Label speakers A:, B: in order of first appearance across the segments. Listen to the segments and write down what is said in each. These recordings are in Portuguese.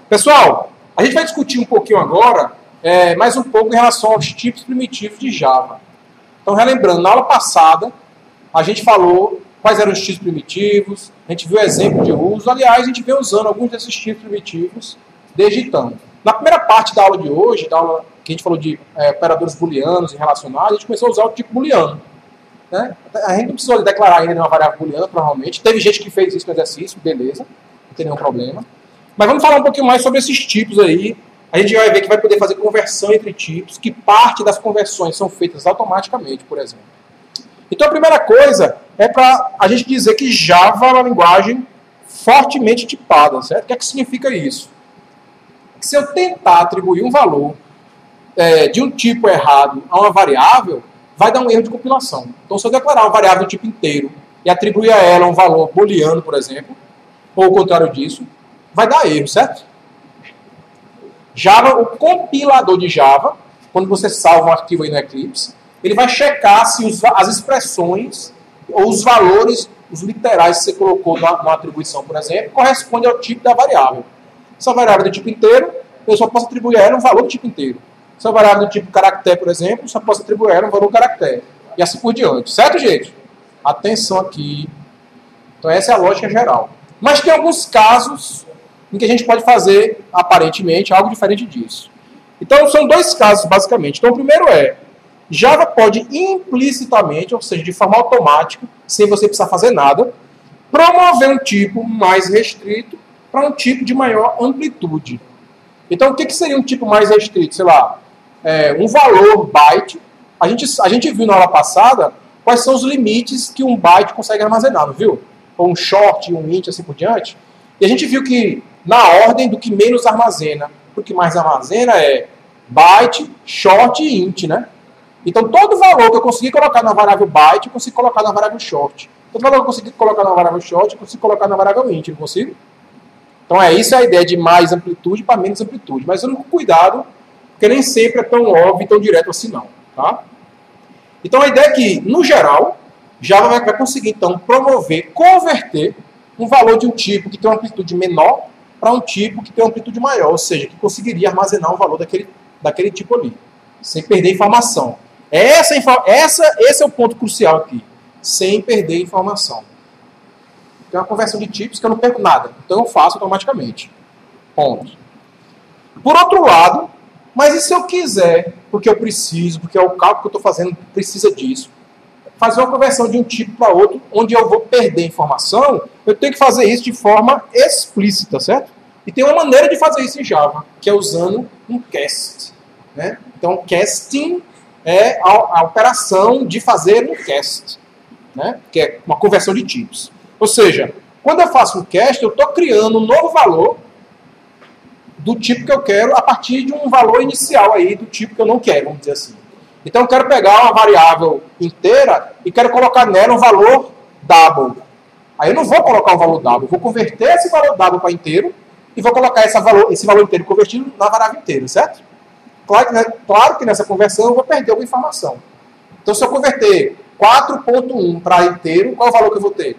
A: Pessoal, a gente vai discutir um pouquinho agora, mais um pouco em relação aos tipos primitivos de Java. Então, relembrando, na aula passada, a gente falou quais eram os tipos primitivos, a gente viu exemplo de uso. Aliás, a gente vem usando alguns desses tipos primitivos desde então. Na primeira parte da aula de hoje, da aula que a gente falou de operadores booleanos e relacionais, a gente começou a usar o tipo booleano. Né? A gente não precisou declarar ainda uma variável booleana, provavelmente. Teve gente que fez isso no exercício, beleza, não tem nenhum problema. Mas vamos falar um pouquinho mais sobre esses tipos aí. A gente vai ver que vai poder fazer conversão entre tipos, que parte das conversões são feitas automaticamente, por exemplo. Então a primeira coisa é para a gente dizer que Java é uma linguagem fortemente tipada, certo? O que é que significa isso? Se eu tentar atribuir um valor de um tipo errado a uma variável, vai dar um erro de compilação. Então, se eu declarar uma variável do tipo inteiro e atribuir a ela um valor booleano, por exemplo, ou o contrário disso, vai dar erro, certo? Java, o compilador de Java, quando você salva um arquivo aí no Eclipse, ele vai checar se as expressões ou os valores, os literais que você colocou numa atribuição, por exemplo, correspondem ao tipo da variável. Se a variável é do tipo inteiro, eu só posso atribuir a ela um valor do tipo inteiro. Se a variável é do tipo caractere, por exemplo, só posso atribuir a ela um valor caractere. E assim por diante. Certo, gente? Atenção aqui. Então essa é a lógica geral. Mas tem alguns casos em que a gente pode fazer, aparentemente, algo diferente disso. Então são dois casos, basicamente. Então o primeiro Java pode implicitamente, ou seja, de forma automática, sem você precisar fazer nada, promover um tipo mais restrito para um tipo de maior amplitude. Então, o que seria um tipo mais restrito? Sei lá, um valor byte. A gente viu na aula passada quais são os limites que um byte consegue armazenar, não viu? Ou um short, um int, assim por diante. E a gente viu que, na ordem do que menos armazena, o que mais armazena é byte, short e int, né? Então, todo valor que eu conseguir colocar na variável byte, eu consigo colocar na variável short. Todo valor que eu conseguir colocar na variável short, eu consigo colocar na variável int, não consigo? Então, isso é a ideia de mais amplitude para menos amplitude. Mas eu não cuidado, porque nem sempre é tão óbvio e tão direto assim, não. Tá? Então, a ideia é que, no geral, Java vai conseguir, então, converter um valor de um tipo que tem uma amplitude menor para um tipo que tem uma amplitude maior. Ou seja, que conseguiria armazenar um valor daquele tipo ali, sem perder informação. Esse é o ponto crucial aqui. Sem perder informação. Tem uma conversão de tipos que eu não perco nada. Então eu faço automaticamente. Ponto. Por outro lado, mas e se eu quiser, porque eu preciso, porque é o cálculo que eu estou fazendo precisa disso, fazer uma conversão de um tipo para outro, onde eu vou perder informação, eu tenho que fazer isso de forma explícita, certo? E tem uma maneira de fazer isso em Java, que é usando um cast. Né? Então, casting é a operação de fazer um cast, né? Que é uma conversão de tipos. Ou seja, quando eu faço um cast, eu estou criando um novo valor do tipo que eu quero a partir de um valor inicial aí do tipo que eu não quero, vamos dizer assim. Então eu quero pegar uma variável inteira e quero colocar nela um valor double. Aí eu não vou colocar um valor double, eu vou converter esse valor double para inteiro e vou colocar esse valor inteiro convertido na variável inteira, certo? Claro que nessa conversão eu vou perder alguma informação. Então se eu converter 4.1 para inteiro, qual é o valor que eu vou ter?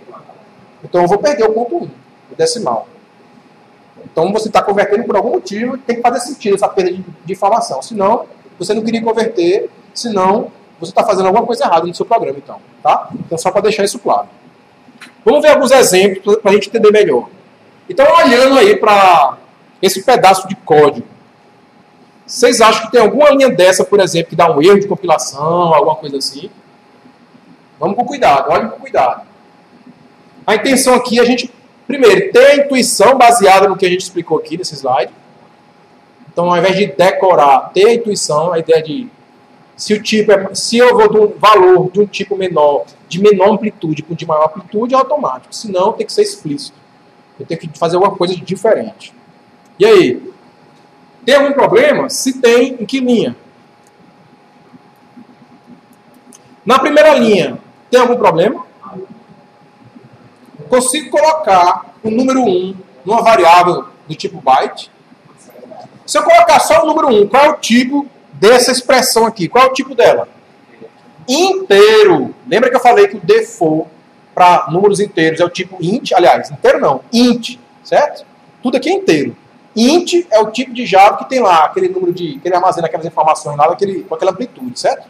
A: Então eu vou perder o ponto 1, o decimal. Então você está convertendo por algum motivo, tem que fazer sentido essa perda de informação. Senão, você não queria converter, senão você está fazendo alguma coisa errada no seu programa, então. Tá? Então só para deixar isso claro. Vamos ver alguns exemplos para a gente entender melhor. Então, olhando aí para esse pedaço de código, vocês acham que tem alguma linha dessa, por exemplo, que dá um erro de compilação, alguma coisa assim? Vamos com cuidado, olhem com cuidado. A intenção aqui é a gente, primeiro, ter a intuição baseada no que a gente explicou aqui nesse slide. Então, ao invés de decorar, ter a intuição, a ideia de se eu vou de um valor de um tipo menor, de menor amplitude para de maior amplitude, é automático. Senão, tem que ser explícito. Eu tenho que fazer alguma coisa diferente. E aí? Tem algum problema? Se tem, em que linha? Na primeira linha, tem algum problema? Consigo colocar o número 1 numa variável do tipo byte. Se eu colocar só o número 1, qual é o tipo dessa expressão aqui? Qual é o tipo dela? Inteiro. Lembra que eu falei que o default para números inteiros é o tipo int? Aliás, inteiro não, int, certo? Tudo aqui é inteiro. int é o tipo de Java que tem lá aquele número que ele armazena aquelas informações lá com aquela amplitude, certo?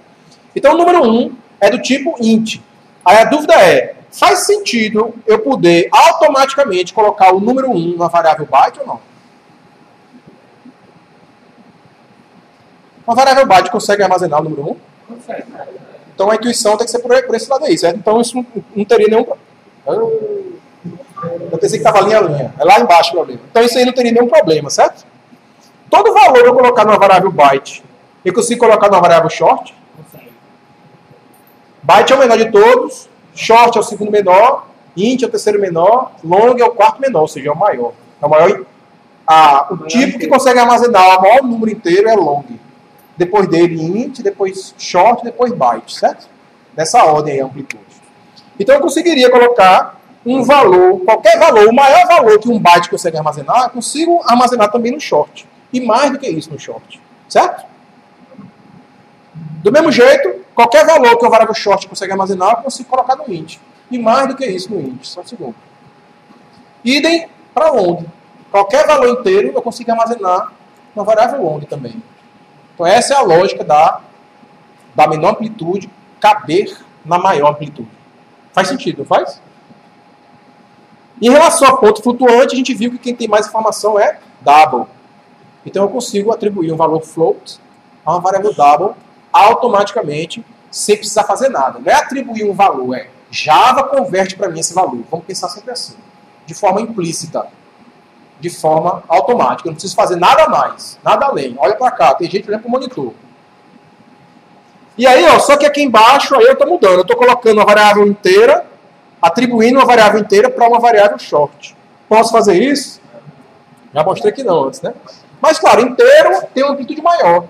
A: Então o número 1 é do tipo int. Aí a dúvida é, faz sentido eu poder automaticamente colocar o número 1 na variável byte ou não? Uma variável byte consegue armazenar o número 1?
B: Consegue.
A: Então a intuição tem que ser por esse lado aí, certo? Então isso não teria nenhum problema. Eu pensei que estava linha a linha. É lá embaixo o problema. Então isso aí não teria nenhum problema, certo? Todo valor eu colocar numa variável byte, eu consigo colocar numa variável short?
B: Consegue.
A: Byte é o menor de todos, short é o segundo menor, int é o terceiro menor, long é o quarto menor, ou seja, é o maior. É o maior. O tipo que consegue armazenar o maior número inteiro é long. Depois dele int, depois short, depois byte, certo? Nessa ordem aí, a amplitude. Então eu conseguiria colocar um valor, qualquer valor, o maior valor que um byte consegue armazenar, eu consigo armazenar também no short. E mais do que isso no short, certo? Do mesmo jeito, qualquer valor que uma variável short consegue armazenar, eu consigo colocar no int. E mais do que isso no int, só um segundo. Idem para long. Qualquer valor inteiro eu consigo armazenar na variável long também. Então essa é a lógica da menor amplitude caber na maior amplitude. Faz sentido, não faz? Em relação a ponto flutuante, a gente viu que quem tem mais informação é double. Então eu consigo atribuir um valor float a uma variável double automaticamente, sem precisar fazer nada. Não é atribuir um valor, é Java converte para mim esse valor. Vamos pensar sempre assim. De forma implícita. De forma automática. Eu não preciso fazer nada mais, nada além. Olha para cá, tem gente olhando para o monitor. E aí, ó, só que aqui embaixo, aí eu estou mudando. Eu estou colocando uma variável inteira, atribuindo uma variável inteira para uma variável short. Posso fazer isso? Já mostrei que não antes, né? Mas, claro, inteiro tem uma amplitude maior.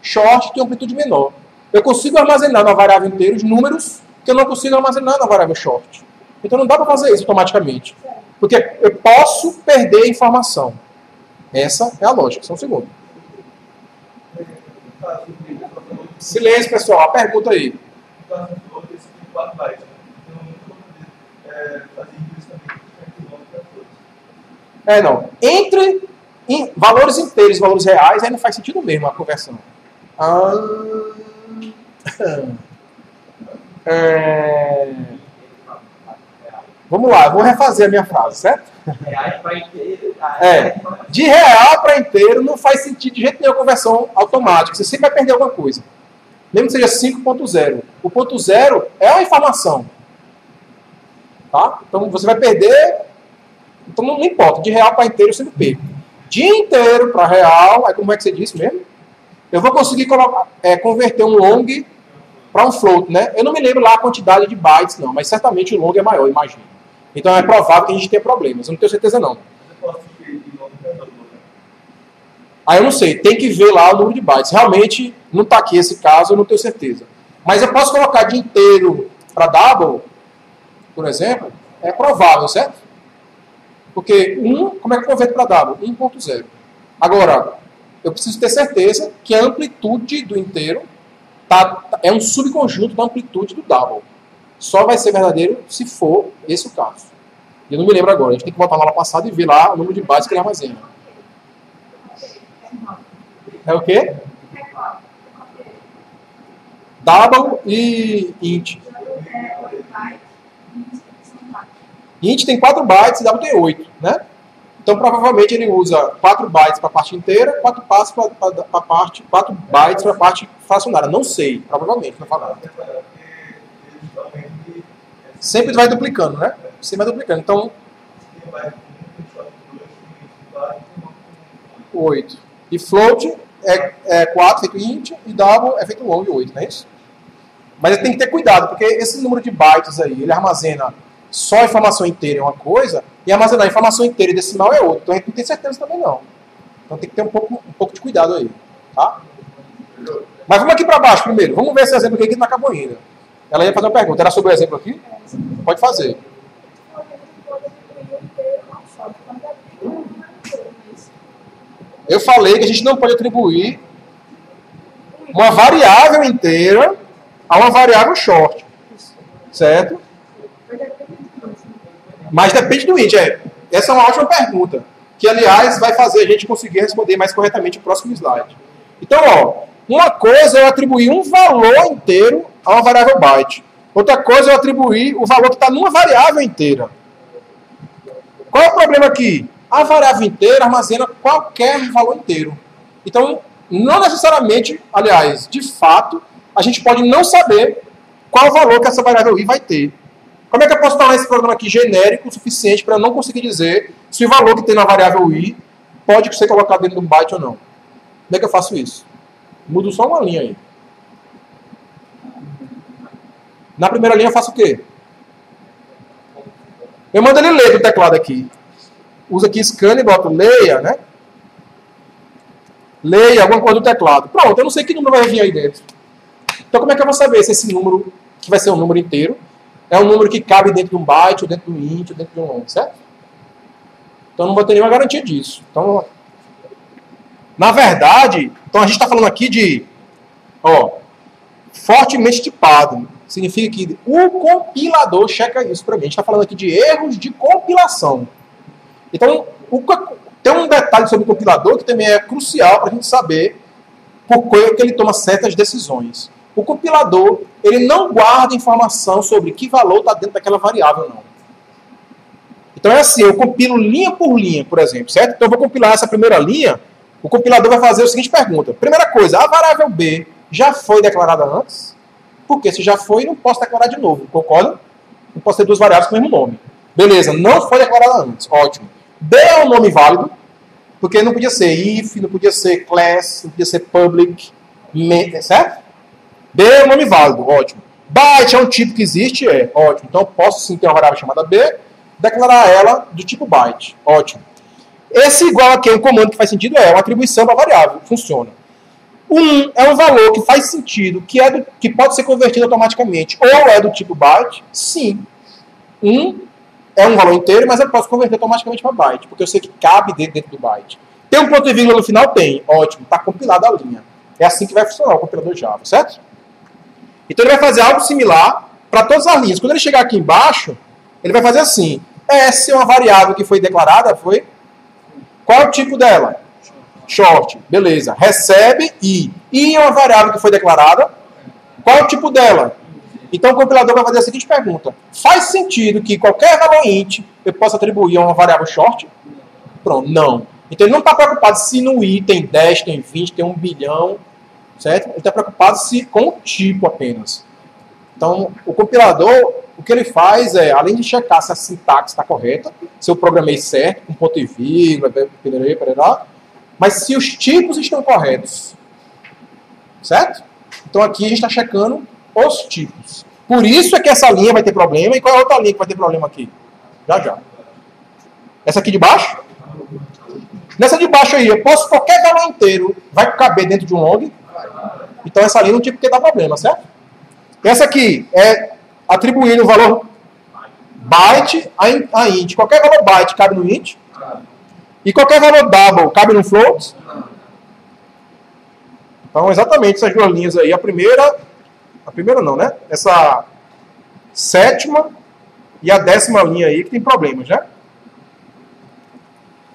A: Short tem uma amplitude menor. Eu consigo armazenar na variável inteira os números que eu não consigo armazenar na variável short. Então não dá para fazer isso automaticamente. Porque eu posso perder a informação. Essa é a lógica. Só um segundo. Silêncio, pessoal. A pergunta aí. Não. Entre valores inteiros e valores reais, aí não faz sentido mesmo a conversão. Vamos lá, eu vou refazer a minha frase, certo? De real para inteiro não faz sentido de jeito nenhum a conversão automática. Você sempre vai perder alguma coisa. Mesmo que seja 5.0. O ponto zero é uma informação. Tá? Então você vai perder. Então não importa. De real para inteiro eu sempre perco. De inteiro para real, aí como é que você disse mesmo? Eu vou conseguir converter um long para um float, né? Eu não me lembro lá a quantidade de bytes, não, mas certamente o long é maior, imagino. Então é provável que a gente tenha problemas. Eu não tenho certeza, não. Aí eu não sei, tem que ver lá o número de bytes. Realmente, não está aqui esse caso, eu não tenho certeza. Mas eu posso colocar de inteiro para double, por exemplo, é provável, certo? Porque como é que eu converto para double? 1.0. Agora, eu preciso ter certeza que a amplitude do inteiro é um subconjunto da amplitude do double. Só vai ser verdadeiro se for esse o caso. Eu não me lembro agora. A gente tem que voltar lá no passado e ver lá o número de bytes que ele armazena. É o quê? Double e int. Int tem 4 bytes e double tem 8, né? Então, provavelmente, ele usa 4 bytes para a parte inteira, 4 bytes para a parte fracionária. Não sei, provavelmente, não falar. Sempre vai duplicando, né? Sempre vai duplicando. Então, 8. E float é 4 feito int e double é feito long 8, não é isso? Mas ele tem que ter cuidado, porque esse número de bytes aí, ele armazena só a informação inteira é uma coisa, e armazenar a informação inteira e decimal é outra. Então a gente não tem certeza também não. Então tem que ter um pouco de cuidado aí. Tá? Mas vamos aqui para baixo primeiro. Vamos ver esse exemplo aqui que não acabou ainda. Ela ia fazer uma pergunta. Era sobre o exemplo aqui? Pode fazer. Eu falei que a gente não pode atribuir uma variável inteira a uma variável short. Certo? Mas depende do int. Essa é uma ótima pergunta. que, aliás, vai fazer a gente conseguir responder mais corretamente o próximo slide. Então, ó, uma coisa é eu atribuir um valor inteiro a uma variável byte. Outra coisa é eu atribuir o valor que está numa variável inteira. Qual é o problema aqui? A variável inteira armazena qualquer valor inteiro. Então, não necessariamente, aliás, de fato, a gente pode não saber qual valor que essa variável i vai ter. Como é que eu posso tornar esse programa aqui genérico o suficiente para eu não conseguir dizer se o valor que tem na variável i pode ser colocado dentro de um byte ou não? Como é que eu faço isso? Mudo só uma linha aí. Na primeira linha eu faço o quê? Eu mando ele ler do teclado aqui. Usa aqui scan e boto leia, né? Leia alguma coisa do teclado. Pronto, eu não sei que número vai vir aí dentro. Então como é que eu vou saber se esse número, que vai ser um número inteiro, é um número que cabe dentro de um byte, ou dentro de um int, ou dentro de um long, certo? Então não vou ter nenhuma garantia disso. Então, na verdade, então a gente está falando aqui de, ó, fortemente tipado. Significa que o compilador checa isso para mim. A gente está falando aqui de erros de compilação. Então, tem um detalhe sobre o compilador que também é crucial para a gente saber por que ele toma certas decisões. O compilador, ele não guarda informação sobre que valor está dentro daquela variável, não. Então é assim, eu compilo linha por linha, por exemplo, certo? Então eu vou compilar essa primeira linha, o compilador vai fazer a seguinte pergunta. Primeira coisa, a variável b já foi declarada antes? Porque se já foi, não posso declarar de novo, concorda? Não posso ter duas variáveis com o mesmo nome. Beleza, não foi declarada antes, ótimo. B é um nome válido, porque não podia ser if, não podia ser class, não podia ser public, certo? B é um nome válido, ótimo. Byte é um tipo que existe, é ótimo. Então eu posso sim ter uma variável chamada B, declarar ela do tipo byte, ótimo. Esse igual aqui é um comando que faz sentido, é uma atribuição da variável, funciona. É um valor que faz sentido, que pode ser convertido automaticamente, ou é do tipo byte, sim. É um valor inteiro, mas eu posso converter automaticamente para byte, porque eu sei que cabe dentro do byte. Tem um ponto e vírgula no final? Tem. Ótimo, está compilada a linha. É assim que vai funcionar o compilador Java, certo? Então ele vai fazer algo similar para todas as linhas. Quando ele chegar aqui embaixo, ele vai fazer assim. Essa é uma variável que foi declarada, foi? Qual é o tipo dela? Short. Beleza. Recebe i. I é uma variável que foi declarada. Qual é o tipo dela? Então o compilador vai fazer a seguinte pergunta. Faz sentido que qualquer valor int eu possa atribuir a uma variável short? Pronto, não. Então ele não está preocupado se no i tem 10, tem 20, tem 1 bilhão, certo? Ele está preocupado com o tipo apenas. Então o compilador, o que ele faz é, além de checar se a sintaxe está correta, se eu programei certo, com ponto e vírgula, mas se os tipos estão corretos, certo? Então aqui a gente está checando os tipos. Por isso é que essa linha vai ter problema. E qual é a outra linha que vai ter problema aqui? Já. Essa aqui de baixo? Nessa de baixo aí, eu posso qualquer valor inteiro vai caber dentro de um log. Então essa linha não tinha porque dar problema, certo? Essa aqui é atribuindo o valor byte a int. Qualquer valor byte cabe no int. E qualquer valor double cabe no float. Então exatamente essas duas linhas aí. A primeira não, né? Essa sétima e a 10ª linha aí que tem problemas, né?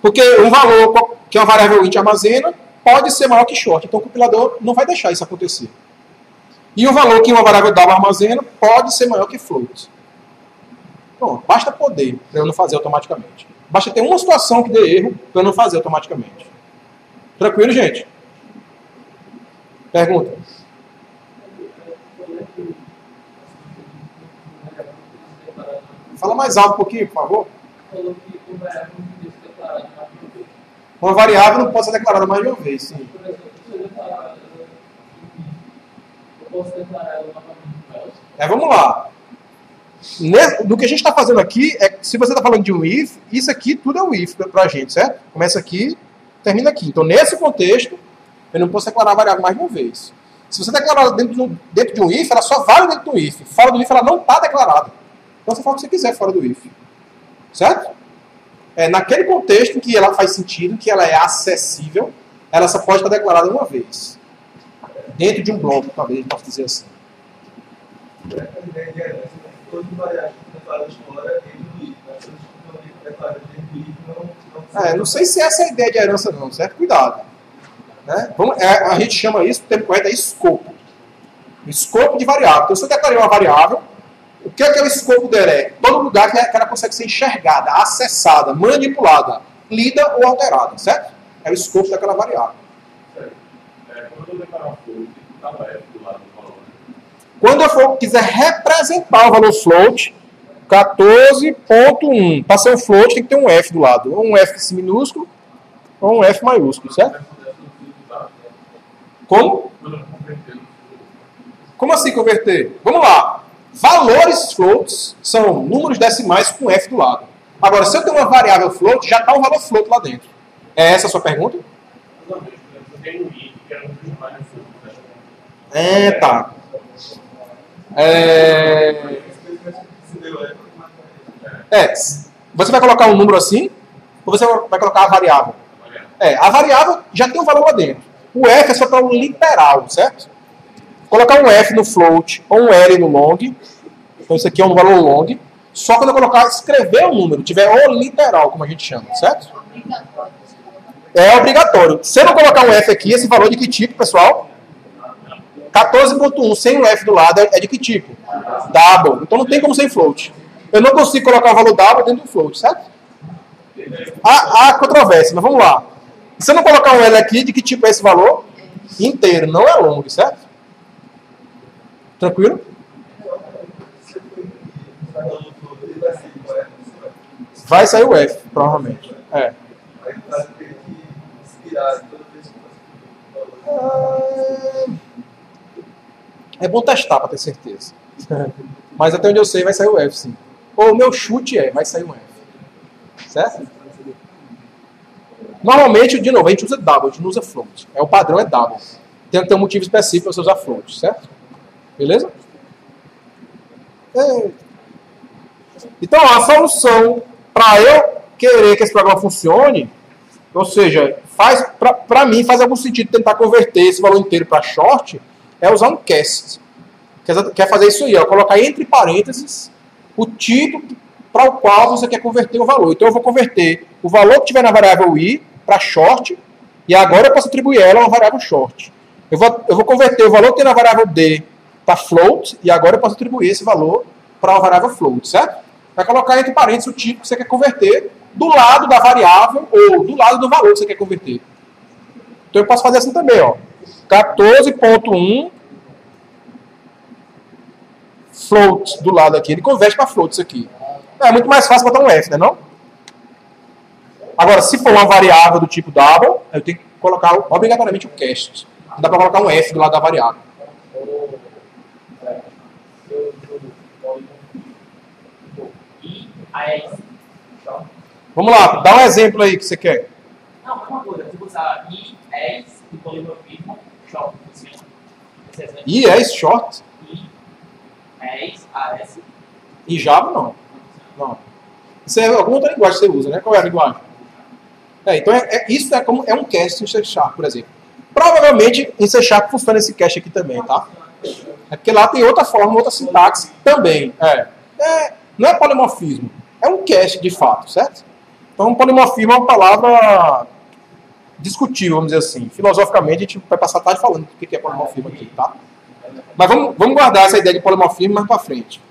A: Porque um valor que uma variável int armazena pode ser maior que short. Então o compilador não vai deixar isso acontecer. E o valor que uma variável double armazena pode ser maior que float. Bom, basta poder para eu não fazer automaticamente. Basta ter uma situação que dê erro para eu não fazer automaticamente. Tranquilo, gente? Pergunta. Fala mais alto um pouquinho, por favor. Uma variável não pode ser declarada mais de uma vez, sim. Vamos lá. Do que a gente está fazendo aqui, se você está falando de um if, isso aqui tudo é um if para a gente, certo? Começa aqui, termina aqui. Então, nesse contexto, eu não posso declarar a variável mais de uma vez. Se você declarar dentro de um if, ela só vale dentro do if. Fora do if, ela não está declarada. Então, você fala o que você quiser fora do if. Certo? Naquele contexto em que ela faz sentido, que ela é acessível, ela só pode estar declarada uma vez. Dentro de um bloco, talvez, eu possa dizer assim. Não sei se essa é a ideia de herança não, certo? Cuidado. Né? A gente chama isso, o termo correto é escopo. Escopo de variável. Então, se eu declarei uma variável, o que é o escopo dela? É todo lugar que ela consegue ser enxergada, acessada, manipulada, lida ou alterada, certo? É o escopo daquela variável.
B: Quando eu declarar um float, está F do lado do valor.
A: Quando eu quiser representar o valor float, 14.1. Para ser um float, tem que ter um F do lado. Ou um F minúsculo, ou um F maiúsculo, certo? Como? Como assim converter? Vamos lá. Valores floats são números decimais com F do lado. Agora, se eu tenho uma variável float, já está um valor float lá dentro. É essa a sua pergunta? Tá. Você vai colocar um número assim, ou você vai colocar a variável? A variável já tem um valor lá dentro. O F é só para o literal, certo? Colocar um F no float ou um L no long. Então isso aqui é um valor long. Só quando eu escrever o número, tiver o literal, como a gente chama, certo? É obrigatório. Se eu não colocar um F aqui, esse valor é de que tipo, pessoal? 14.1 sem o F do lado é de que tipo? Double. Então não tem como ser float. Eu não consigo colocar o valor double dentro do float, certo? Há controvérsia, mas vamos lá. Se eu não colocar um L aqui, de que tipo é esse valor? Inteiro, não é long, certo? Tranquilo? Vai sair o F, provavelmente. É bom testar para ter certeza. Mas até onde eu sei vai sair o F, sim. Ou o meu chute vai sair um F. Certo? Normalmente, de novo, a gente usa double, a gente não usa float. O padrão é double. Tem que ter um motivo específico para você usar float, certo? Beleza? Então, a solução para eu querer que esse programa funcione, ou seja, para mim faz algum sentido tentar converter esse valor inteiro para short, é usar um cast. Quer fazer isso aí, colocar entre parênteses o tipo para o qual você quer converter o valor. Então eu vou converter o valor que tiver na variável i para short, e agora eu posso atribuir ela a uma variável short. Eu vou converter o valor que tem na variável d para float, e agora eu posso atribuir esse valor para uma variável float, certo? Vai colocar entre parênteses o tipo que você quer converter do lado da variável ou do lado do valor que você quer converter. Então eu posso fazer assim também, 14.1 float do lado aqui, ele converte para float isso aqui. É muito mais fácil botar um F, né não? Agora, se for uma variável do tipo double, eu tenho que colocar obrigatoriamente o cast. Não dá para colocar um F do lado da variável. Vamos lá, dá um exemplo aí que você quer.
C: Não, uma coisa, se você usar I, S e polimorfismo, short,
A: I, S, short?
C: I, S, AS.
A: E Java não. Isso é alguma outra linguagem que você usa, né? Qual é a linguagem? Então isso é um cast em C Sharp, por exemplo. Provavelmente em C Sharp funciona esse cast aqui também, tá? É porque lá tem outra forma, outra sintaxe também. Não é polimorfismo, é um cast de fato, certo? Então polimorfismo é uma palavra discutível, vamos dizer assim. Filosoficamente a gente vai passar a tarde falando do que é polimorfismo aqui, tá? Mas vamos guardar essa ideia de polimorfismo mais para frente.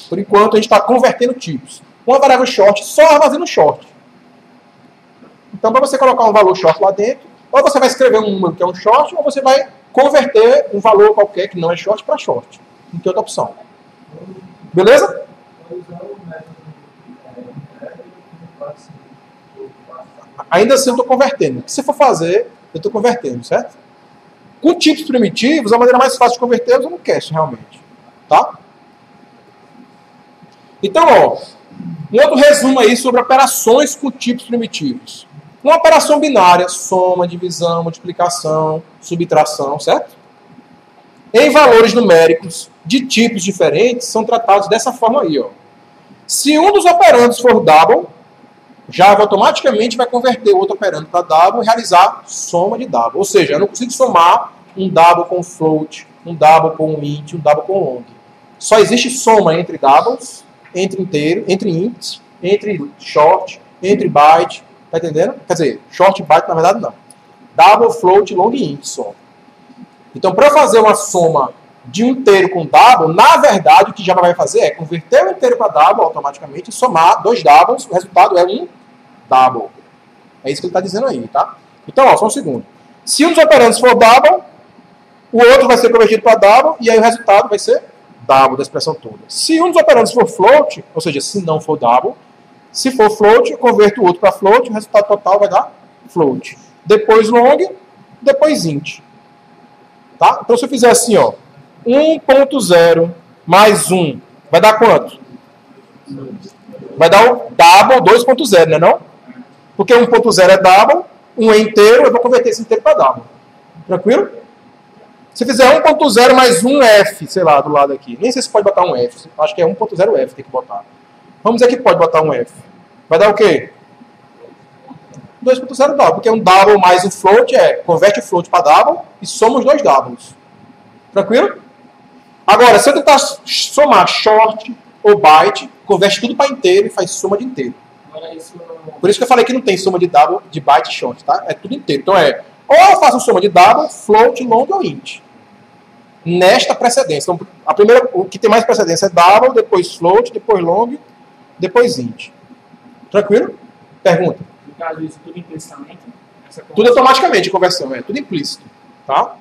A: Por enquanto a gente está convertendo tipos. Uma variável short só armazena short. Então, para você colocar um valor short lá dentro, ou você vai escrever um número que é um short, ou você vai converter um valor qualquer que não é short para short. Não tem outra opção. Beleza? Ainda assim eu estou convertendo. O que você for fazer, eu estou convertendo, certo? Com tipos primitivos, a maneira mais fácil de converter é usando cast, realmente. Tá? Então, um outro resumo aí sobre operações com tipos primitivos. Uma operação binária, soma, divisão, multiplicação, subtração, certo? Em valores numéricos de tipos diferentes, são tratados dessa forma aí. Se um dos operandos for double, Java automaticamente vai converter o outro operando para double e realizar soma de double. Ou seja, eu não consigo somar um double com float, um double com int, um double com long. Só existe soma entre doubles, entre ints entre short, entre byte, tá entendendo? Quer dizer, short e byte na verdade não. Double, float, long e int só. Então, para fazer uma soma de um inteiro com double, na verdade, o que Java vai fazer é converter o inteiro para double automaticamente e somar dois doubles, o resultado é um double. É isso que ele está dizendo aí, tá? Então, ó, só um segundo. Se um dos operandos for double, o outro vai ser convertido para double, e aí o resultado vai ser double da expressão toda. Se um dos operandos for float, ou seja, se não for double, se for float, eu converto o outro para float, o resultado total vai dar float. Depois long, depois int. Tá? Então, se eu fizer assim, ó, 1.0 mais 1, vai dar quanto? Vai dar o double 2.0, né não? Porque 1.0 é double, 1 é inteiro, eu vou converter esse inteiro para double. Tranquilo? Se fizer 1.0 mais 1f, sei lá, do lado aqui. Nem sei se pode botar um f. Acho que é 1.0f tem que botar. Vamos dizer que pode botar um f. Vai dar o quê? 2.0 double. Porque um double mais um float converte o float para double e soma os dois doubles. Tranquilo? Agora, se eu tentar somar short ou byte, converte tudo para inteiro e faz soma de inteiro. Por isso que eu falei que não tem soma de double, de byte e short, tá? É tudo inteiro. Então ou eu faço soma de double, float, long ou int. Nesta precedência. Então, o que tem mais precedência é double, depois float, depois long, depois int. Tranquilo? Pergunta.
C: No caso, isso tudo implicitamente?
A: Tudo automaticamente, conversão. Tudo implícito. Tá?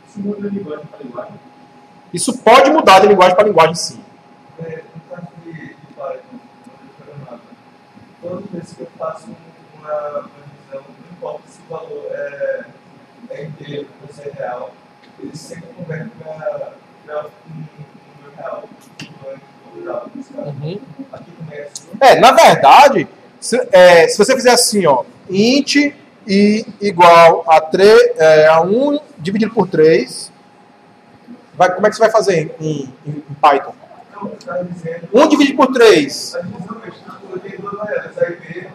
B: Isso muda de linguagem para linguagem?
A: Isso pode mudar de linguagem para linguagem, sim.
B: No caso de Python, todas as vezes que eu faço uma revisão, não importa se o valor é inteiro ou se é real, ele sempre converte para um número real.
A: Uhum.
B: Aqui também é assim.
A: Na verdade, se você fizer assim, ó, int i igual a 1 dividido por 3, como é que você vai fazer em Python? 1 dividido por 3.
B: A divisão eu tenho duas variáveis, aí B,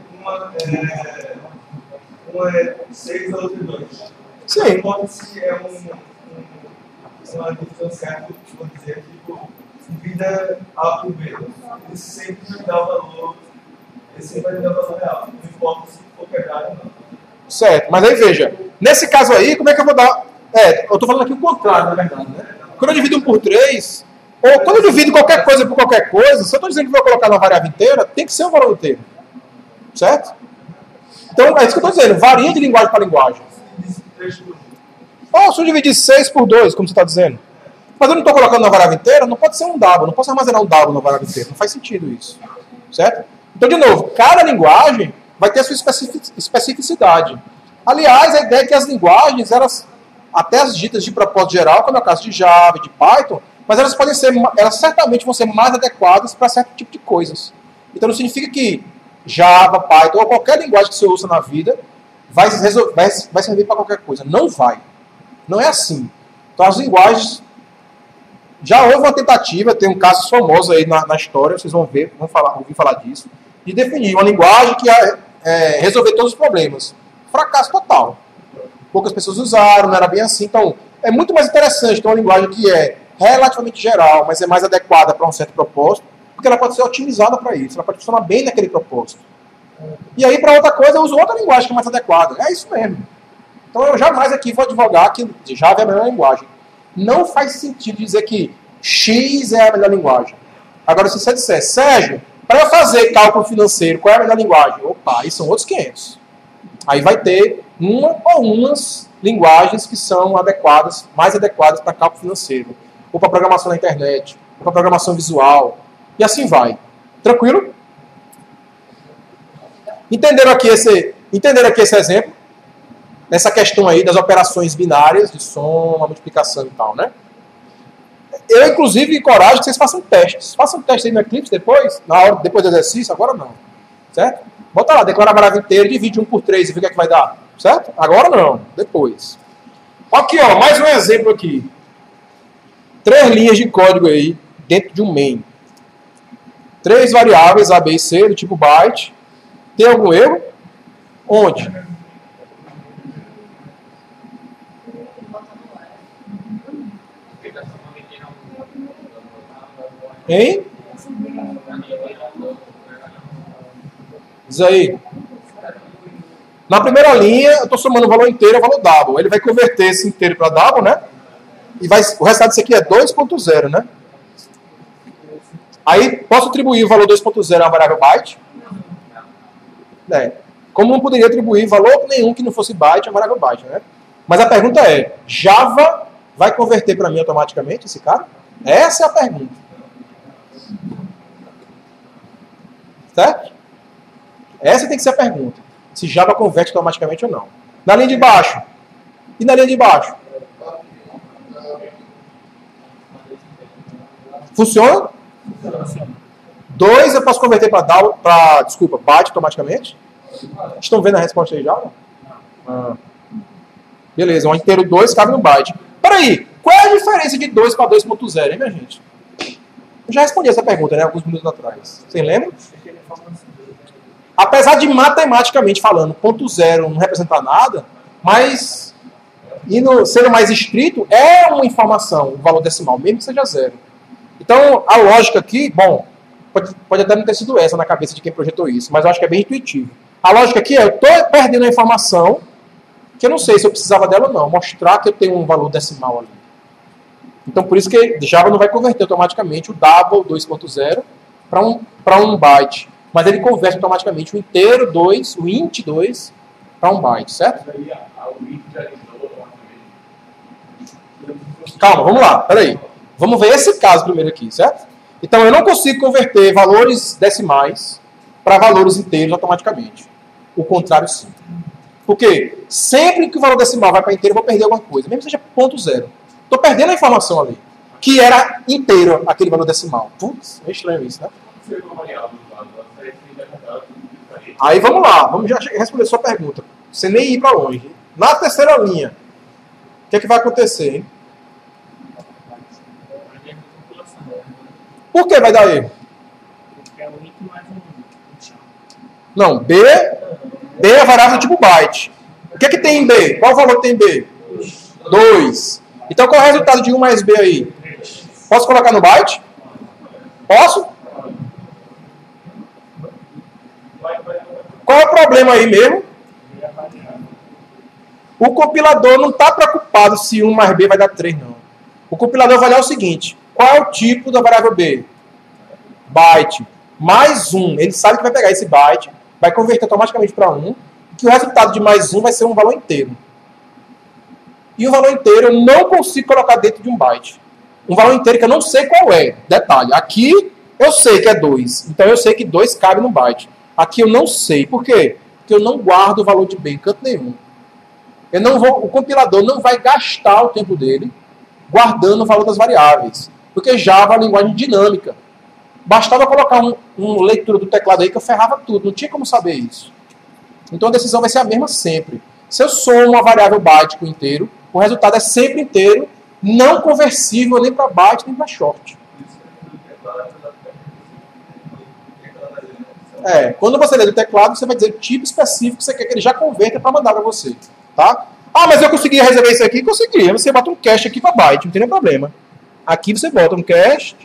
B: uma é 6, a outra é 2.
A: Sim.
B: Não importa se é uma divisão certa, vou dizer, tipo, vida A por B. Ele sempre vai dar o valor, ele sempre vai dar o valor real. Não importa se for quebrado ou não.
A: Certo, mas aí veja, nesse caso aí, como é que eu vou dar? Eu estou falando aqui o contrário, na verdade, né? Quando eu divido 1 por 3, ou quando eu divido qualquer coisa por qualquer coisa, se eu estou dizendo que vou colocar na variável inteira, tem que ser um valor inteiro. Certo? Então, é isso que eu estou dizendo, varia de linguagem para linguagem. Se eu dividir 6 por 2, como você está dizendo, mas eu não estou colocando na variável inteira, não pode ser um double, não posso armazenar um double na variável inteira, não faz sentido isso. Certo? Então, de novo, cada linguagem vai ter a sua especificidade. Aliás, a ideia é que as linguagens, elas, até as ditas de propósito geral, como é o caso de Java e de Python, mas elas certamente vão ser mais adequadas para certo tipo de coisas. Então não significa que Java, Python ou qualquer linguagem que você usa na vida vai servir para qualquer coisa. Não vai. Não é assim. Então as linguagens... Já houve uma tentativa, tem um caso famoso aí na história, vocês vão ouvir falar disso, de definir uma linguagem que ia resolver todos os problemas. Fracasso total. Poucas pessoas usaram, não era bem assim. Então, é muito mais interessante ter uma linguagem que é relativamente geral, mas é mais adequada para um certo propósito, porque ela pode ser otimizada para isso, ela pode funcionar bem naquele propósito. E aí, para outra coisa, eu uso outra linguagem que é mais adequada. É isso mesmo. Então, eu jamais aqui vou advogar que Java é a melhor linguagem. Não faz sentido dizer que X é a melhor linguagem. Agora, se você disser, Sérgio, para eu fazer cálculo financeiro, qual é a melhor linguagem? Opa, aí são outros 500. Aí vai ter uma ou umas linguagens que são adequadas, mais adequadas para cálculo financeiro, ou para programação na internet, ou para programação visual, e assim vai. Tranquilo? Entenderam aqui esse exemplo? Nessa questão aí das operações binárias, de soma, multiplicação e tal, né? Eu, inclusive, encorajo que vocês façam testes. Façam testes aí no Eclipse depois, depois do exercício, agora não. Certo? Bota lá, declara a variável inteira, divide 1 por 3 e vê o que é que vai dar. Certo? Agora não, depois. Aqui, ó, mais um exemplo aqui. 3 linhas de código aí, dentro de um main. 3 variáveis, A, B e C, do tipo byte. Tem algum erro? Onde? Hein? Diz aí. Na primeira linha, eu estou somando o valor inteiro ao valor double. Ele vai converter esse inteiro para double, né? E o resultado disso aqui é 2.0, né? Aí, posso atribuir o valor 2.0 a uma variável byte? Como não poderia atribuir valor nenhum que não fosse byte a uma variável byte, né? Mas a pergunta é, Java vai converter para mim automaticamente esse cara? Essa é a pergunta. Certo? Essa tem que ser a pergunta. Se Java converte automaticamente ou não. Na linha de baixo. E na linha de baixo? Funciona? 2 eu posso converter para byte automaticamente? Estão vendo a resposta aí já? Beleza, um inteiro 2 cabe no byte. Peraí, qual é a diferença de 2 para 2.0, hein, minha gente? Eu já respondi essa pergunta, né, alguns minutos atrás. Vocês lembram? Apesar de matematicamente falando, 0.0 não representar nada, mas sendo mais estrito, é uma informação, um valor decimal, mesmo que seja 0. Então, a lógica aqui, bom, pode até não ter sido essa na cabeça de quem projetou isso, mas eu acho que é bem intuitivo. A lógica aqui é, eu estou perdendo a informação, que eu não sei se eu precisava dela ou não, mostrar que eu tenho um valor decimal ali. Então, por isso que Java não vai converter automaticamente o double 2.0 para um byte. Mas ele converte automaticamente o inteiro 2, o int 2, para um byte, certo? Calma, vamos lá, peraí. Vamos ver esse caso primeiro aqui, certo? Então, eu não consigo converter valores decimais para valores inteiros automaticamente. O contrário, sim. Por quê? Sempre que o valor decimal vai para inteiro, eu vou perder alguma coisa, mesmo que seja 0.0. Estou perdendo a informação ali, que era inteiro aquele valor decimal. Putz, é estranho isso, né? Aí vamos lá, vamos já responder a sua pergunta. Você nem ir para longe. Na terceira linha, o que é que vai acontecer, hein? Por que vai dar erro?
C: Porque é o int mais um.
A: Não, B é a variável do tipo byte. O que é que tem em B? Qual o valor que tem em B? 2. Então qual é o resultado de 1 mais B aí? Posso colocar no byte? Posso? Qual é o problema aí mesmo? O compilador não está preocupado se 1 mais B vai dar 3, não. O compilador vai olhar o seguinte. Qual é o tipo da variável B? Byte. Mais 1. Ele sabe que vai pegar esse byte, vai converter automaticamente para 1, e que o resultado de mais 1 vai ser um valor inteiro. E o valor inteiro eu não consigo colocar dentro de um byte. Um valor inteiro que eu não sei qual é. Detalhe. Aqui eu sei que é 2. Então eu sei que 2 cabe no byte. Aqui eu não sei. Por quê? Porque eu não guardo o valor de B em canto nenhum. O compilador não vai gastar o tempo dele guardando o valor das variáveis. Porque Java é uma linguagem dinâmica. Bastava colocar uma leitura do teclado aí que eu ferrava tudo. Não tinha como saber isso. Então a decisão vai ser a mesma sempre. Se eu somo uma variável byte com inteiro, o resultado é sempre inteiro, não conversível nem para byte nem para short. Quando você lê do teclado, você vai dizer o tipo específico que você quer que ele já converta para mandar para você. Tá? Ah, mas eu conseguia resolver isso aqui? Conseguia. Você bota um cache aqui para byte, não tem nenhum problema. Aqui você bota um cache,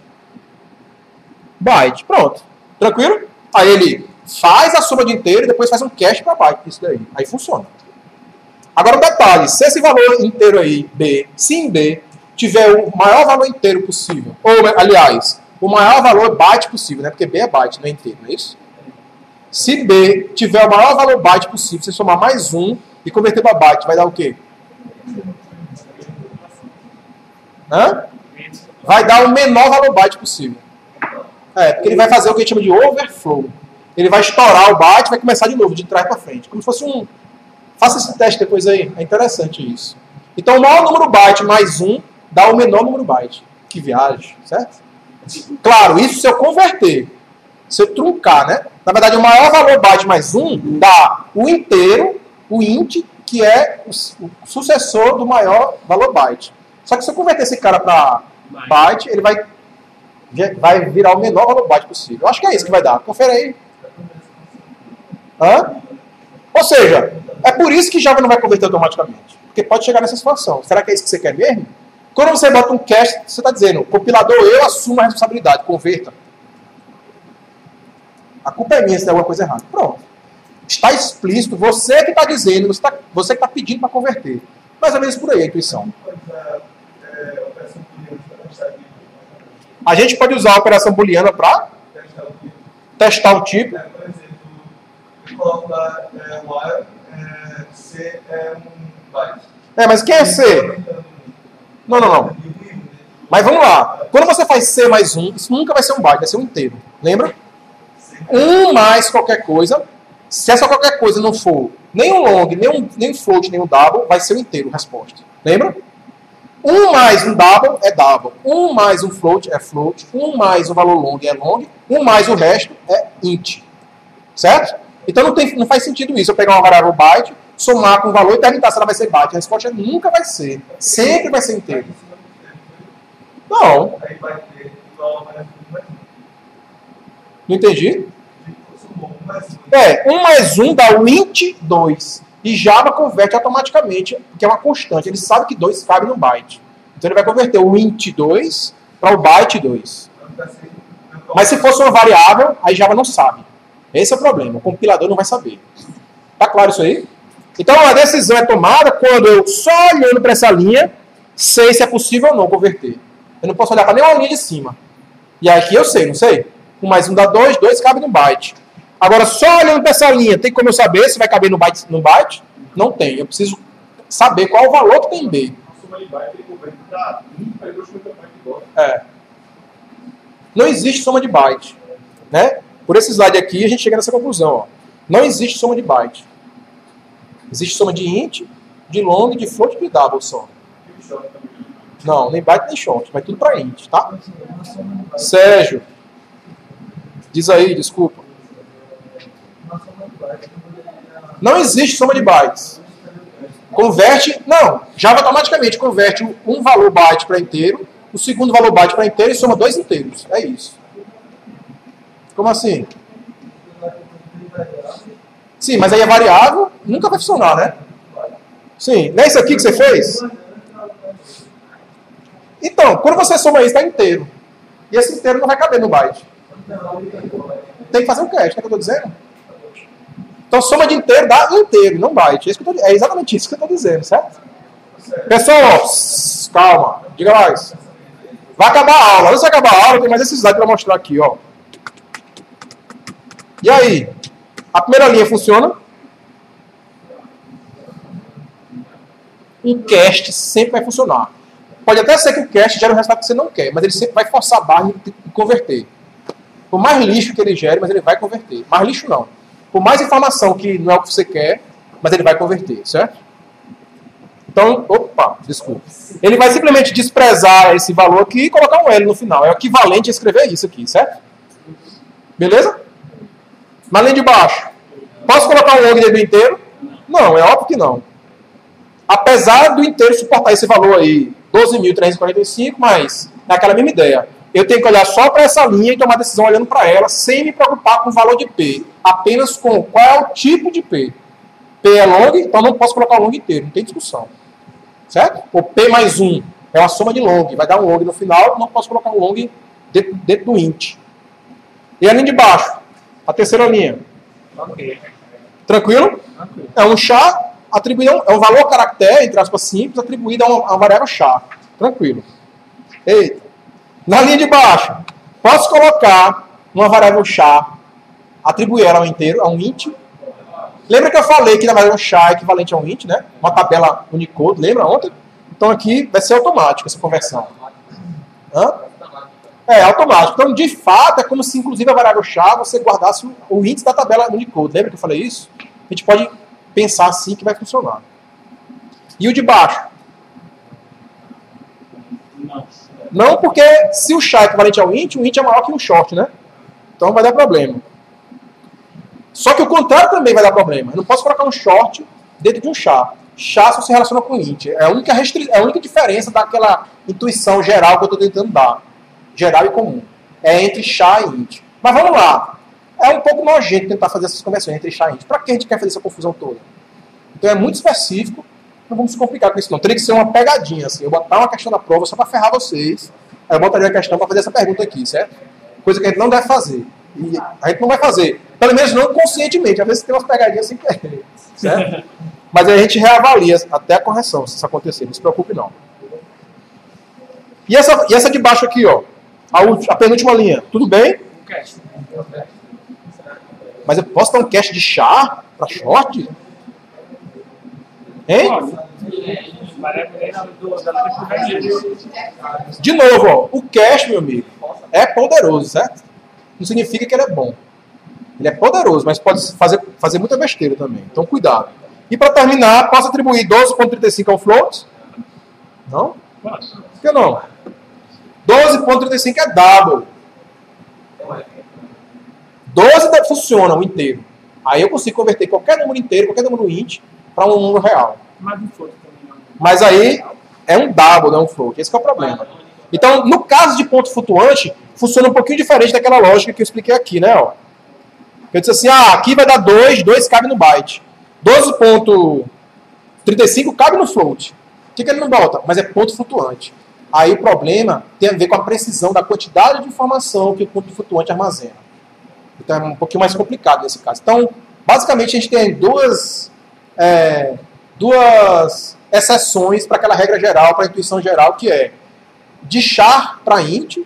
A: byte. Pronto. Tranquilo? Aí ele faz a soma de inteiro e depois faz um cache para byte. Isso daí. Aí funciona. Agora um detalhe. Se esse valor inteiro aí, B, se em B, tiver o maior valor inteiro possível, ou, aliás, o maior valor byte possível, né? Porque B é byte, não é inteiro, não é isso? Se B tiver o maior valor byte possível, você somar mais 1 e converter para byte, vai dar o quê? Vai dar o menor valor byte possível. Porque ele vai fazer o que a gente chama de overflow. Ele vai estourar o byte e vai começar de novo, de trás para frente. Como se fosse um... Faça esse teste depois aí. É interessante isso. Então, o maior número byte mais 1 dá o menor número byte. Que viagem, certo? Claro, isso se eu converter. Se eu truncar, né? Na verdade, o maior valor byte mais 1 dá o inteiro, o int, que é o sucessor do maior valor byte. Só que se eu converter esse cara para byte, ele vai virar o menor valor byte possível. Eu acho que é isso que vai dar. Confere aí. Ou seja, é por isso que Java não vai converter automaticamente. Porque pode chegar nessa situação. Será que é isso que você quer mesmo? Quando você bota um cache, você está dizendo, compilador, eu assumo a responsabilidade, converta. A culpa é minha se der alguma coisa errada. Pronto. Está explícito, você que está dizendo, você que está pedindo para converter. Mais ou menos por aí a intuição. A gente pode usar a operação booleana para testar o tipo.
B: Por exemplo, eu coloco lá while C é um byte.
A: Mas quem é C? Não. Mas vamos lá. Quando você faz C mais 1, isso nunca vai ser um byte, vai ser um inteiro. Lembra? 1 mais qualquer coisa. Se essa qualquer coisa não for nem um long, nem um float, nem um double, vai ser um inteiro a resposta. Lembra? 1 mais um double é double. 1 mais um float é float. 1 mais um valor long é long. 1 mais o resto é int. Certo? Então não faz sentido isso. Eu pegar uma variável byte, somar com o valor e perguntar se ela vai ser byte. A resposta nunca vai ser. Sempre vai ser inteiro. Não.
B: Aí vai ter igual a variável mais 1.
A: Não entendi?
B: 1
A: mais 1 dá o int 2. E Java converte automaticamente, porque é uma constante. Ele sabe que 2 cabe no byte. Então ele vai converter o int 2 para o byte 2. Mas se fosse uma variável, aí Java não sabe. Esse é o problema. O compilador não vai saber. Tá claro isso aí? Então a decisão é tomada quando eu, só olhando para essa linha, sei se é possível ou não converter. Eu não posso olhar para nenhuma linha de cima. E aqui eu sei, não sei? 1 mais 1 dá 2, 2 cabe no byte. Agora, só olhando para essa linha, tem como eu saber se vai caber no byte? Não tem. Eu preciso saber qual é o valor que tem em B. Não existe soma de byte. Né? Por esse slide aqui, a gente chega nessa conclusão. Ó. Não existe soma de byte. Existe soma de int, de long, de float e de double só. Não, nem byte nem short. Vai tudo para int, tá? Sérgio. Diz aí, desculpa. Não existe soma de bytes. Converte, não, Java automaticamente converte um valor byte para inteiro, o segundo valor byte para inteiro e soma 2 inteiros. É isso. Como assim? Sim, mas aí é variável, nunca vai funcionar, né? Sim, não é isso aqui que você fez? Então, quando você soma isso, está inteiro. E esse inteiro não vai caber no byte. Tem que fazer um cast, é o que eu estou dizendo? Então, soma de inteiro dá inteiro, não byte. É exatamente isso que eu estou dizendo, certo? Pessoal, calma, diga mais. Vai acabar a aula. Antes de acabar a aula, tem mais esse slide para mostrar aqui, ó. E aí? A primeira linha funciona? Um cast sempre vai funcionar. Pode até ser que o cast gere o resultado que você não quer, mas ele sempre vai forçar a barra e converter. Por mais lixo que ele gere, mas ele vai converter. Mais lixo não. Por mais informação que não é o que você quer, mas ele vai converter, certo? Então, desculpa. Ele vai simplesmente desprezar esse valor aqui e colocar um L no final. É o equivalente a escrever isso aqui, certo? Beleza? Na linha de baixo. Posso colocar um long dentro do inteiro? Não, é óbvio que não. Apesar do inteiro suportar esse valor aí, 12.345, mas é aquela mesma ideia. Eu tenho que olhar só para essa linha e tomar decisão olhando para ela, sem me preocupar com o valor de P. Apenas com qual é o tipo de P. P é long, então não posso colocar o long inteiro, não tem discussão. Certo? O P mais 1 é uma soma de long, vai dar um long no final, não posso colocar um long dentro do int. E a linha de baixo, a terceira linha. Tranquilo? É um char atribuído, é um valor caractere, entre aspas, simples, atribuído a uma variável char. Tranquilo. Eita. Na linha de baixo, posso colocar uma variável char, atribuir ela ao inteiro, a um int. Lembra que eu falei que na variável char é equivalente a um int, né? Uma tabela Unicode, lembra ontem? Então aqui vai ser automático essa conversão. Hã? É automático. Então, de fato, é como se, inclusive, a variável char você guardasse o índice da tabela Unicode. Lembra que eu falei isso? A gente pode pensar assim que vai funcionar. E o de baixo? Não, porque se o char é equivalente ao int, o int é maior que um short, né? Então vai dar problema. Só que o contrário também vai dar problema. Eu não posso colocar um short dentro de um char. Char só se relaciona com int. É a única diferença daquela intuição geral que eu estou tentando dar. Geral e comum. É entre char e int. Mas vamos lá. É um pouco nojento tentar fazer essas conversões entre char e int. Para que a gente quer fazer essa confusão toda? Então é muito específico. Não vamos se complicar com isso não. Teria que ser uma pegadinha, assim. Eu botar uma questão da prova só para ferrar vocês. Aí eu botaria a questão para fazer essa pergunta aqui, certo? Coisa que a gente não deve fazer. E a gente não vai fazer. Pelo menos não conscientemente. Às vezes tem umas pegadinhas sem querer. Certo? Mas aí a gente reavalia até a correção, se isso acontecer. Não se preocupe, não. E essa de baixo aqui, ó. A penúltima linha. Tudo bem? Mas eu posso dar um cache de char para short? Hein? De novo, ó, o cache, meu amigo, é poderoso, certo? Não significa que ele é bom. Ele é poderoso, mas pode fazer muita besteira também. Então, cuidado. E para terminar, posso atribuir 12.35 ao float? Não? Por que não? 12.35 é double. 12 funciona o inteiro. Aí eu consigo converter qualquer número inteiro, qualquer número int, para um número real. Mas aí é um double, não é um float. Esse que é o problema. Então, no caso de ponto flutuante, funciona um pouquinho diferente daquela lógica que eu expliquei aqui, né? Ó. Eu disse assim, aqui vai dar 2 cabe no byte. 12.35 cabe no float. O que ele não bota? Mas é ponto flutuante. Aí o problema tem a ver com a precisão da quantidade de informação que o ponto flutuante armazena. Então é um pouquinho mais complicado nesse caso. Então, basicamente, a gente tem duas exceções para aquela regra geral, para a intuição geral, que é de char para int,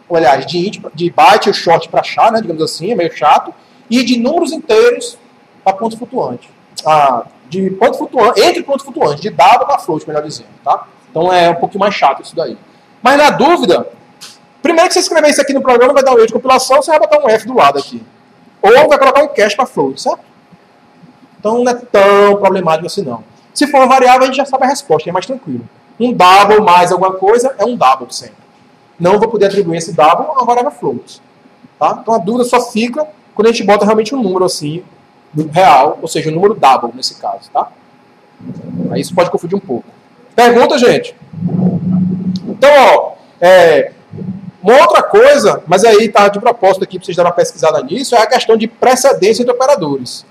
A: ou aliás, de byte ou short para char, né, digamos assim, é meio chato, e de números inteiros para ponto flutuante. De ponto flutuante, entre ponto flutuante, de dado para float, melhor dizendo, tá? Então é um pouquinho mais chato isso daí. Mas na dúvida, primeiro que você escrever isso aqui no programa, vai dar um erro de compilação, você vai botar um F do lado aqui. Ou vai colocar um cache para float, certo? Então não é tão problemático assim não. Se for uma variável, a gente já sabe a resposta, é mais tranquilo. Um double mais alguma coisa é um double sempre. Não vou poder atribuir esse double a uma variável float. Tá? Então a dúvida só fica quando a gente bota realmente um número assim, real, ou seja, um número double nesse caso. Tá? Aí isso pode confundir um pouco. Pergunta, gente? Então, ó, uma outra coisa, mas aí está de propósito aqui para vocês darem uma pesquisada nisso, é a questão de precedência entre operadores.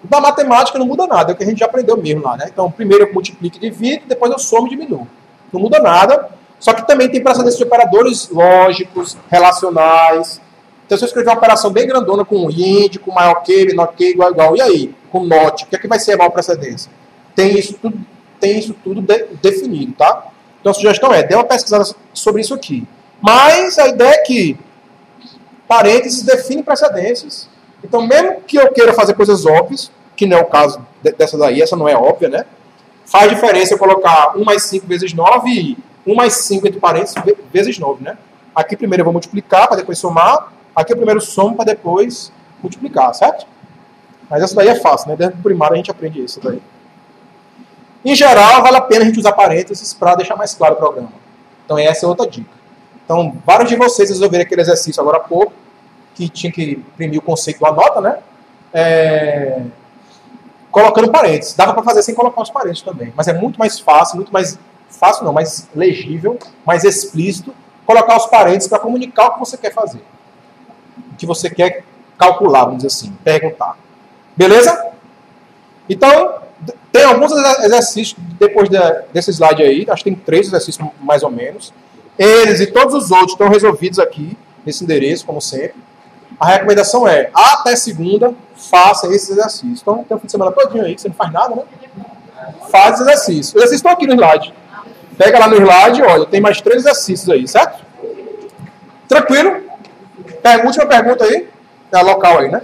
A: Da matemática não muda nada, é o que a gente já aprendeu mesmo lá, né? Então, primeiro eu multiplico e divido, depois eu somo e diminuo. Não muda nada, só que também tem precedência de operadores lógicos, relacionais. Então, se eu escrever uma operação bem grandona com int, com maior que, menor que, igual, igual, e aí? Com not, o que é que vai ser a maior precedência? Tem isso tudo definido, tá? Então, a sugestão dê uma pesquisada sobre isso aqui. Mas a ideia é que parênteses definem precedências. Então, mesmo que eu queira fazer coisas óbvias, que não é o caso dessa daí, essa não é óbvia, né? Faz diferença eu colocar 1 mais 5 vezes 9 e 1 mais 5 entre parênteses vezes 9, né? Aqui primeiro eu vou multiplicar para depois somar. Aqui eu primeiro somo para depois multiplicar, certo? Mas essa daí é fácil, né? Dentro do primário a gente aprende isso daí. Em geral, vale a pena a gente usar parênteses para deixar mais claro o programa. Então essa é outra dica. Então, vários de vocês resolveram aquele exercício agora há pouco, que tinha que imprimir o conceito da nota, né? Colocando parênteses. Dava para fazer sem colocar os parênteses também. Mas é muito mais fácil, mais legível, mais explícito, colocar os parênteses para comunicar o que você quer fazer. O que você quer calcular, vamos dizer assim, perguntar. Beleza? Então, tem alguns exercícios depois desse slide aí, acho que tem 3 exercícios mais ou menos. Eles e todos os outros estão resolvidos aqui, nesse endereço, como sempre. A recomendação é, até segunda, faça esses exercícios. Então, tem um fim de semana todinho aí, que você não faz nada, né? Faz exercícios. Os exercícios estão aqui no slide. Pega lá no slide, olha, tem mais 3 exercícios aí, certo? Tranquilo? Última pergunta aí. É a local aí, né?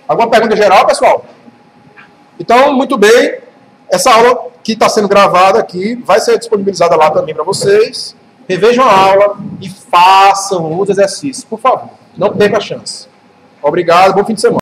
A: Alguma pergunta geral, pessoal? Então, muito bem. Essa aula que está sendo gravada aqui vai ser disponibilizada lá também para vocês. Revejam a aula e façam os exercícios, por favor. Não perca a chance. Obrigado, bom fim de semana.